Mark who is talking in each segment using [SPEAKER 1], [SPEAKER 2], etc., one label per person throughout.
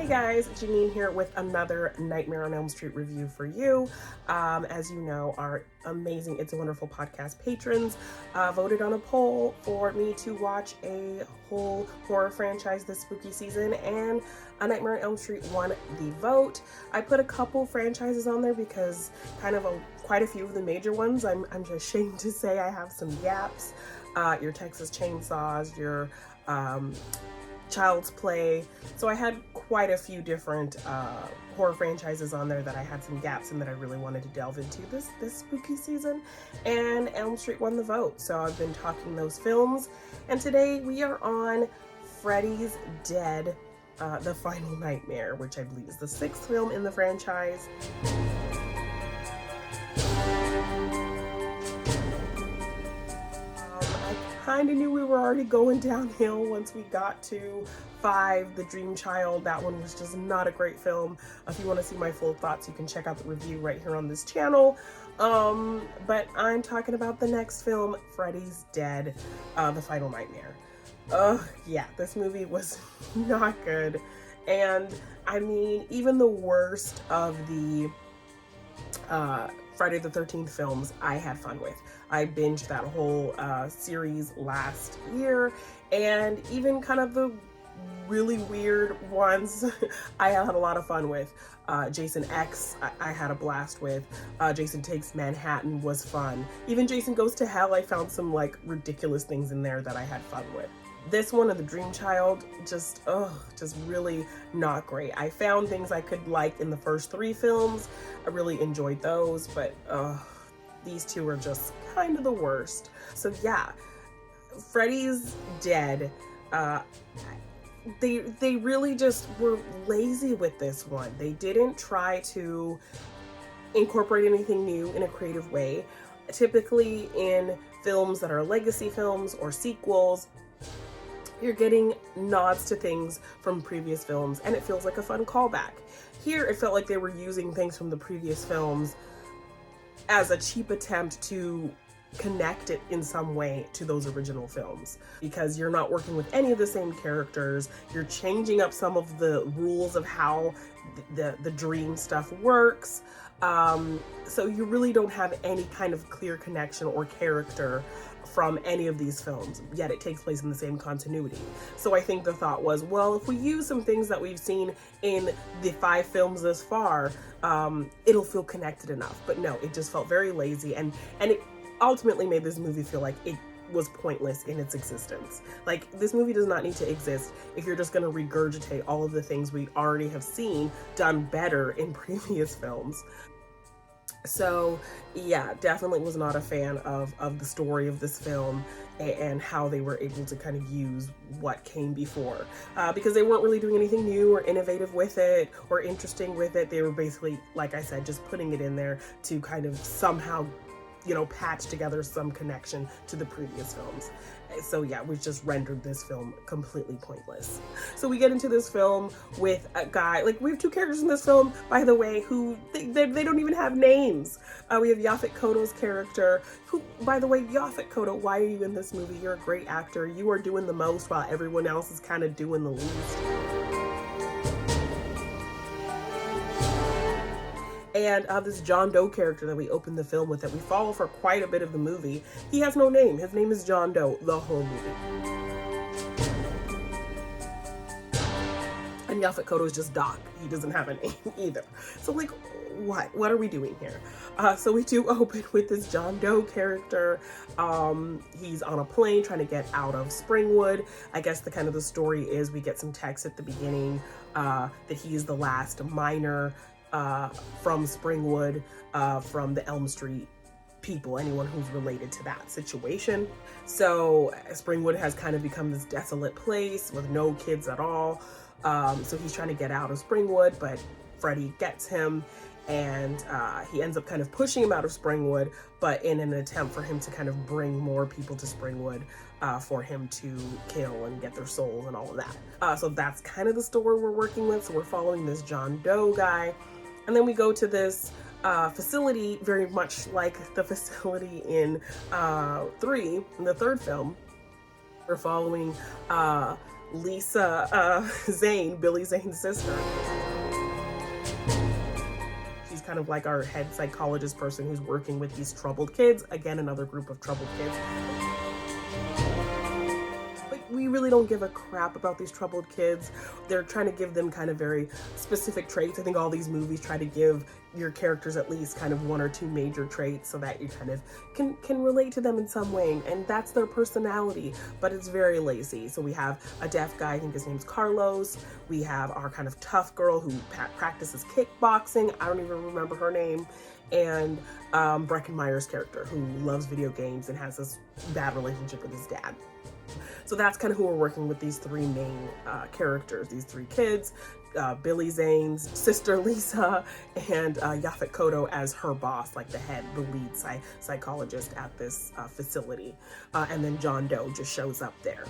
[SPEAKER 1] guys, Janine here with another Nightmare on Elm Street review for you. As you know, our amazing It's a Wonderful podcast patrons voted on a poll for me to watch a whole horror franchise this spooky season, and A Nightmare on Elm Street won the vote. I put a couple franchises on there because quite a few of the major ones, I'm just ashamed to say I have some gaps. Your Texas Chainsaws, your Child's Play. So I had quite a few different horror franchises on there that I had some gaps in that I really wanted to delve into this spooky season, and Elm Street won the vote. So I've been talking those films, and today we are on Freddy's Dead, The Final Nightmare, which I believe is the 6th film in the franchise. Kind of knew we were already going downhill once we got to 5, The Dream Child. That one was just not a great film. If you want to see my full thoughts, you can check out the review right here on this channel. But I'm talking about the next film, Freddy's Dead, The Final Nightmare. Yeah, this movie was not good. And I mean, even the worst of the Friday the 13th films I had fun with. I binged that whole series last year, and even kind of the really weird ones I had a lot of fun with. Jason X, I had a blast with. Jason Takes Manhattan was fun. Even Jason Goes to Hell, I found some like ridiculous things in there that I had fun with. This one of The Dream Child, just really not great. I found things I could like in the first 3 films. I really enjoyed those, but these two are just kind of the worst. So yeah, Freddy's Dead, they really just were lazy with this one. They didn't try to incorporate anything new in a creative way. Typically in films that are legacy films or sequels, you're getting nods to things from previous films, and it feels like a fun callback. Here, it felt like they were using things from the previous films as a cheap attempt to connect it in some way to those original films, because you're not working with any of the same characters. You're changing up some of the rules of how the dream stuff works. So you really don't have any kind of clear connection or character from any of these films, yet it takes place in the same continuity. So I think the thought was, well, if we use some things that we've seen in the 5 films thus far, it'll feel connected enough. But no, it just felt very lazy, and it ultimately made this movie feel like it was pointless in its existence. Like, this movie does not need to exist if you're just gonna regurgitate all of the things we already have seen done better in previous films. So yeah, definitely was not a fan of the story of this film and how they were able to kind of use what came before, because they weren't really doing anything new or innovative with it or interesting with it. They were basically, like I said, just putting it in there to kind of somehow, you know, patch together some connection to the previous films. So yeah, we just rendered this film completely pointless. So we get into this film with a guy, like, we have 2 characters in this film, by the way, who they don't even have names. We have Yaphet Kotto's character, who, by the way, Yaphet Kotto, why are you in this movie? You're a great actor. You are doing the most while everyone else is kind of doing the least. And this John Doe character that we opened the film with, that we follow for quite a bit of the movie, he has no name. His name is John Doe the whole movie. And Yaphet Kotto is just Doc. He doesn't have a name either. So like, what are we doing here? So we do open with this John Doe character. He's on a plane trying to get out of Springwood. I guess the story is we get some text at the beginning that he is the last minor from Springwood, from the Elm Street people, anyone who's related to that situation. So Springwood has kind of become this desolate place with no kids at all. So he's trying to get out of Springwood, but Freddy gets him, and he ends up kind of pushing him out of Springwood, but in an attempt for him to kind of bring more people to Springwood for him to kill and get their souls and all of that. So that's kind of the story we're working with. So we're following this John Doe guy. And then we go to this facility, very much like the facility in 3, in the 3rd film. We're following Lisa Zane, Billy Zane's sister. She's kind of like our head psychologist person who's working with these troubled kids. Again, another group of troubled kids. But we really don't give a crap about these troubled kids. They're trying to give them kind of very specific traits. I think all these movies try to give your characters at least kind of one or two major traits so that you kind of can relate to them in some way, and that's their personality, but it's very lazy. So we have a deaf guy, I think his name's Carlos. We have our kind of tough girl who practices kickboxing. I don't even remember her name. And Breckenmeyer's character who loves video games and has this bad relationship with his dad. So that's kind of who we're working with, these three main characters, these three kids, Billy Zane's sister Lisa, and Yaphet Kotto as her boss, like the head, the lead psychologist at this facility. And then John Doe just shows up there.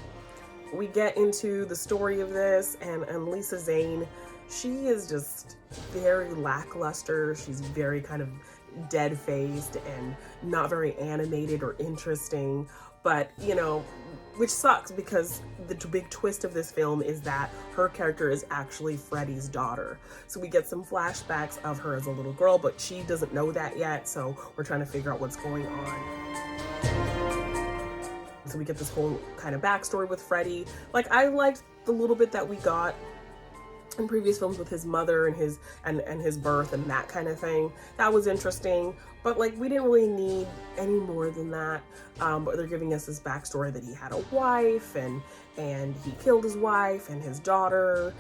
[SPEAKER 1] We get into the story of this, and Lisa Zane, she is just very lackluster. She's very kind of dead-faced and not very animated or interesting. But, you know, which sucks because the big twist of this film is that her character is actually Freddy's daughter. So we get some flashbacks of her as a little girl, but she doesn't know that yet. So we're trying to figure out what's going on. So we get this whole kind of backstory with Freddy. Like, I liked the little bit that we got in previous films with his mother and his birth and that kind of thing. That was interesting, but like we didn't really need any more than that. But they're giving us this backstory that he had a wife and he killed his wife, and his daughter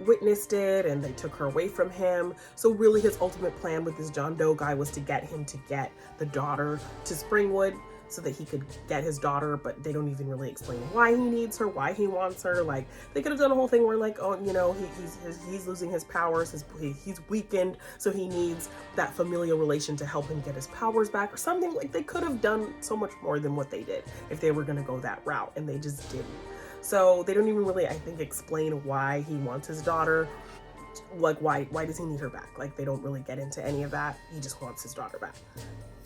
[SPEAKER 1] witnessed it and they took her away from him. So really his ultimate plan with this John Doe guy was to get him to get the daughter to Springwood so that he could get his daughter, but they don't even really explain why he needs her, why he wants her. Like, they could have done a whole thing where like, oh, you know, he's losing his powers, he's weakened, so he needs that familial relation to help him get his powers back or something. Like, they could have done so much more than what they did if they were going to go that route, and they just didn't. So they don't even really, I think, explain why he wants his daughter. Like, why does he need her back? Like, they don't really get into any of that. He just wants his daughter back.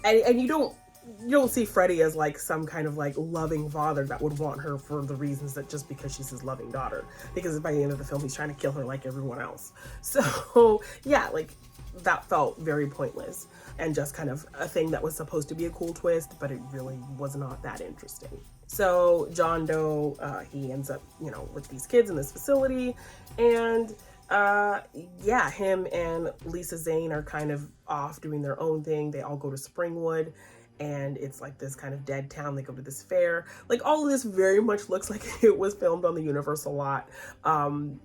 [SPEAKER 1] And you don't see Freddy as like some kind of like loving father that would want her for the reasons that just because she's his loving daughter, because by the end of the film he's trying to kill her like everyone else. So yeah, like that felt very pointless and just kind of a thing that was supposed to be a cool twist, but it really was not that interesting. So John Doe, he ends up, you know, with these kids in this facility, and yeah, him and Lisa Zane are kind of off doing their own thing. They all go to Springwood, and it's like this kind of dead town. They go to this fair. Like, all of this very much looks like it was filmed on the Universal lot,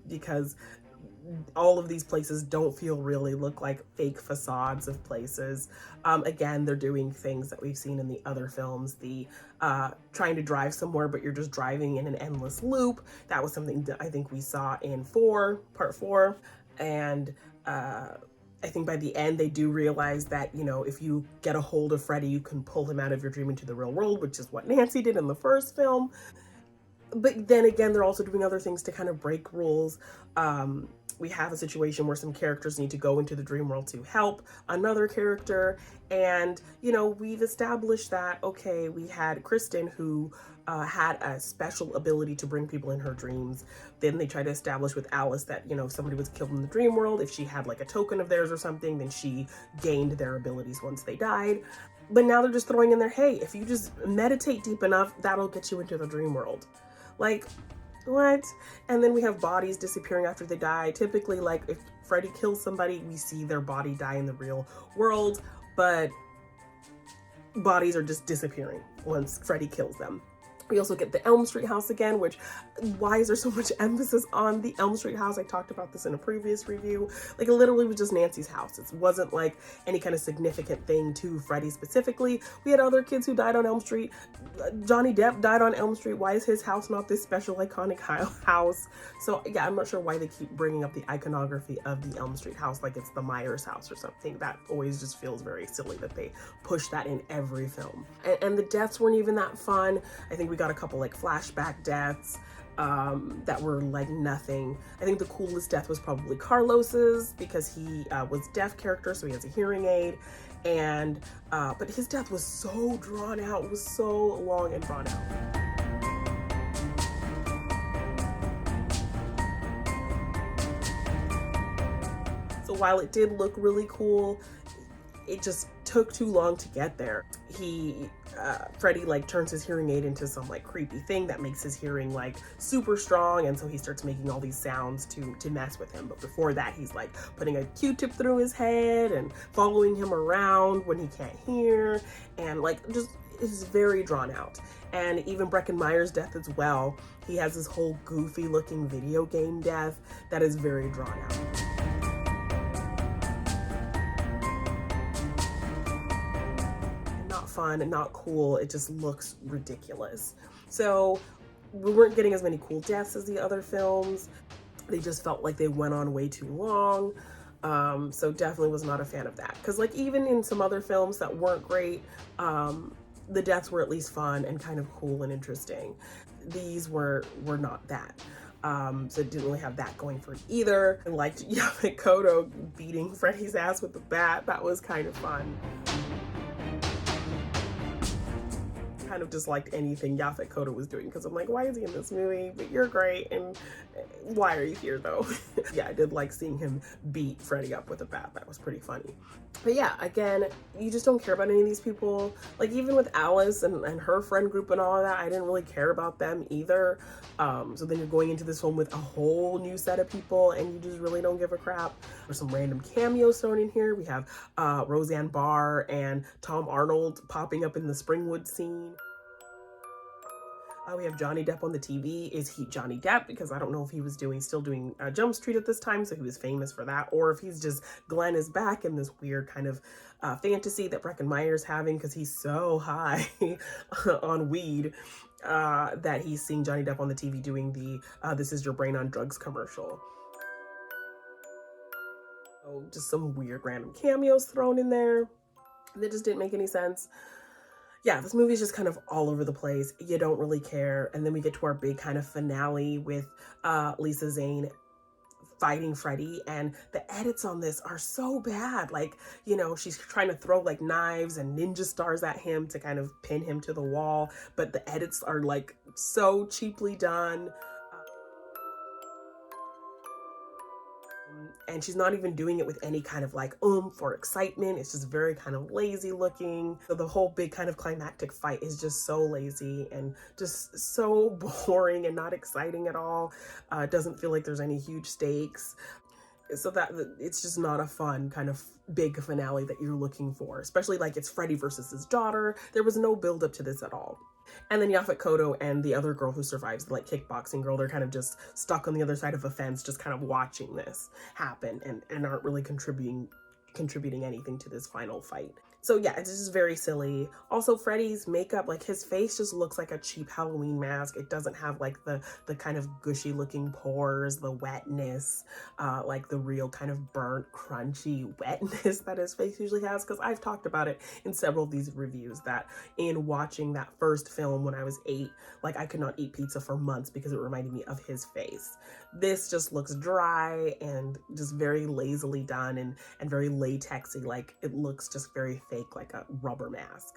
[SPEAKER 1] because all of these places don't feel really look like fake facades of places. Again, they're doing things that we've seen in the other films, the trying to drive somewhere but you're just driving in an endless loop. That was something that I think we saw in part 4, and I think by the end they do realize that, you know, if you get a hold of Freddy, you can pull him out of your dream into the real world, which is what Nancy did in the first film. But then again, they're also doing other things to kind of break rules. We have a situation where some characters need to go into the dream world to help another character. And, you know, we've established that, okay, we had Kristen who had a special ability to bring people in her dreams. Then they tried to establish with Alice that, you know, if somebody was killed in the dream world, if she had like a token of theirs or something, then she gained their abilities once they died. But now they're just throwing in there, hey, if you just meditate deep enough, that'll get you into the dream world. Like, what? And then we have bodies disappearing after they die. Typically, like, if Freddy kills somebody, we see their body die in the real world, but bodies are just disappearing once Freddy kills them. We also get the Elm Street house again, which, why is there so much emphasis on the Elm Street house? I talked about this in a previous review. Like, it literally was just Nancy's house. It wasn't like any kind of significant thing to Freddy specifically. We had other kids who died on Elm Street. Johnny Depp died on Elm Street. Why is his house not this special iconic house? So yeah, I'm not sure why they keep bringing up the iconography of the Elm Street house like it's the Myers house or something. That always just feels very silly that they push that in every film. And the deaths weren't even that fun. I think we got a couple like flashback deaths that were like nothing. I think the coolest death was probably Carlos's, because he was deaf character, so he has a hearing aid, and but his death was so drawn out. It was so long and drawn out. So while it did look really cool, it just took too long to get there. Freddy like turns his hearing aid into some like creepy thing that makes his hearing like super strong, and so he starts making all these sounds to mess with him. But before that, he's like putting a Q-tip through his head and following him around when he can't hear, and like just is very drawn out. And even Breckenmeyer's death as well. He has this whole goofy looking video game death that is very drawn out. Fun and not cool. It just looks ridiculous. So we weren't getting as many cool deaths as the other films. They just felt like they went on way too long. So definitely was not a fan of that. Because like even in some other films that weren't great, the deaths were at least fun and kind of cool and interesting. These were not that. So it didn't really have that going for it either. I liked Yaphet Kotto beating Freddy's ass with the bat. That was kind of fun. Kind of disliked anything Yaphet Kotto was doing because I'm like, why is he in this movie? But you're great, and why are you here though? Yeah, I did like seeing him beat Freddy up with a bat. That was pretty funny. But yeah, again, you just don't care about any of these people. Like even with Alice and her friend group and all of that, I didn't really care about them either. So then you're going into this film with a whole new set of people and you just really don't give a crap. There's some random cameos thrown in here. We have Roseanne Barr and Tom Arnold popping up in the Springwood scene. We have Johnny Depp on the TV. Is he Johnny Depp? Because I don't know if he was still doing Jump Street at this time, so he was famous for that, or if he's just Glenn is back in this weird kind of fantasy that Breckenmeyer's having because he's so high on weed that he's seeing Johnny Depp on the TV doing the This Is Your Brain on Drugs commercial. So just some weird random cameos thrown in there that just didn't make any sense. Yeah, this movie is just kind of all over the place. You don't really care. And then we get to our big kind of finale with Lisa Zane fighting Freddy, and the edits on this are so bad. Like, you know, she's trying to throw like knives and ninja stars at him to kind of pin him to the wall, but the edits are like so cheaply done. And she's not even doing it with any kind of like oomph or excitement. It's just very kind of lazy looking. So the whole big kind of climactic fight is just so lazy and just so boring and not exciting at all. It doesn't feel like there's any huge stakes. So that it's just not a fun kind of big finale that you're looking for, especially like it's Freddy versus his daughter. There was no build up to this at all. And then Yaphet Kotto and the other girl who survives, the like kickboxing girl, they're kind of just stuck on the other side of a fence, just kind of watching this happen and aren't really contributing anything to this final fight. So yeah, it's just very silly. Also, Freddy's makeup, like his face just looks like a cheap Halloween mask. It doesn't have like the kind of gushy looking pores, the wetness, like the real kind of burnt, crunchy wetness that his face usually has. Because I've talked about it in several of these reviews that in watching that first film when I was 8, like I could not eat pizza for months because it reminded me of his face. This just looks dry and just very lazily done and very latexy. Like it looks just very fake, like a rubber mask.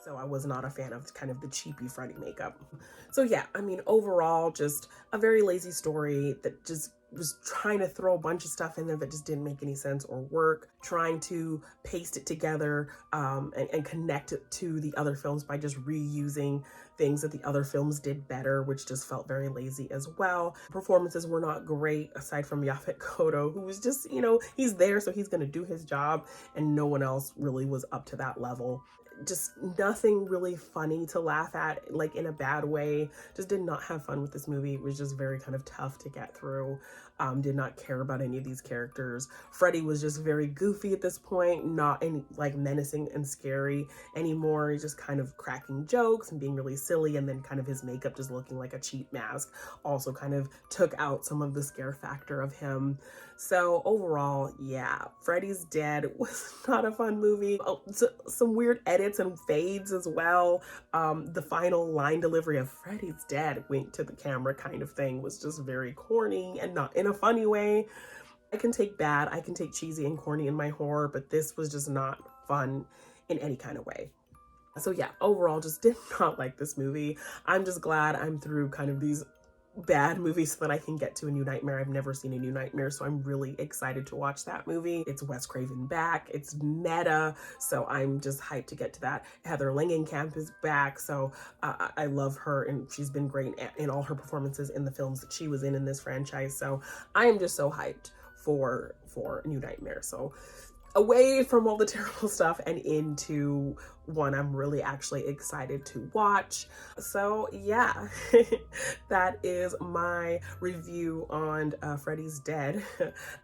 [SPEAKER 1] So I was not a fan of kind of the cheapy Freddy makeup. So yeah, I mean, overall, just a very lazy story that just was trying to throw a bunch of stuff in there that just didn't make any sense or work, trying to paste it together and connect it to the other films by just reusing things that the other films did better, which just felt very lazy as well. Performances were not great, aside from Yaphet Kotto, who was just, you know, he's there, so he's gonna do his job, and no one else really was up to that level. Just nothing really funny to laugh at, like in a bad way. Just did not have fun with this movie. It was just very kind of tough to get through. Did not care about any of these characters. Freddy was just very goofy at this point, not any like menacing and scary anymore. He's just kind of cracking jokes and being really silly, and then kind of his makeup just looking like a cheap mask also kind of took out some of the scare factor of him. So overall, yeah, Freddy's Dead was not a fun movie. Oh, so, some weird edits and fades as well. The final line delivery of Freddy's Dead, wink to the camera kind of thing, was just very corny and not in a funny way. I can take bad, I can take cheesy and corny in my horror, but this was just not fun in any kind of way. So yeah, overall, just did not like this movie. I'm just glad I'm through kind of these bad movie so that I can get to A New Nightmare. I've never seen A New Nightmare, so I'm really excited to watch that movie. It's Wes Craven back. It's meta, so I'm just hyped to get to that. Heather Langenkamp is back, so I love her, and she's been great in all her performances in the films that she was in this franchise. So I am just so hyped for A New Nightmare. So away from all the terrible stuff and into one I'm really actually excited to watch. So yeah, that is my review on Freddy's Dead,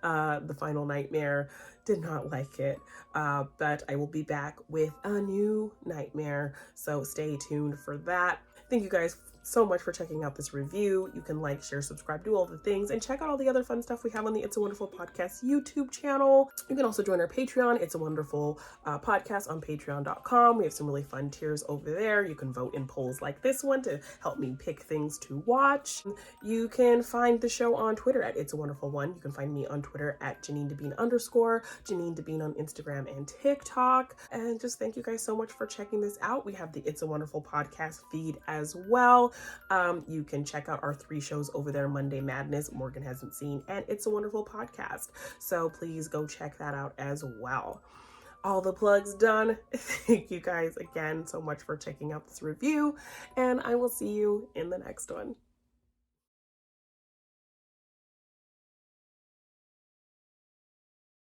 [SPEAKER 1] The Final Nightmare. Did not like it, but I will be back with A New Nightmare, so stay tuned for that. Thank you guys so much for checking out this review. You can like, share, subscribe, do all the things, and check out all the other fun stuff we have on the It's a Wonderful Podcast YouTube channel. You can also join our Patreon, It's a Wonderful Podcast, on patreon.com. We have some really fun tiers over there. You can vote in polls like this one to help me pick things to watch. You can find the show on Twitter at It's a Wonderful One. You can find me on Twitter at Janine Devine _ Janine Devine on Instagram and TikTok. And just thank you guys so much for checking this out. We have the It's a Wonderful Podcast feed as well. You can check out our 3 shows over there: Monday Madness, Morgan Hasn't Seen, and It's a Wonderful Podcast. So please go check that out as well. All the plugs done. Thank you guys again so much for checking out this review, and I will see you in the next one.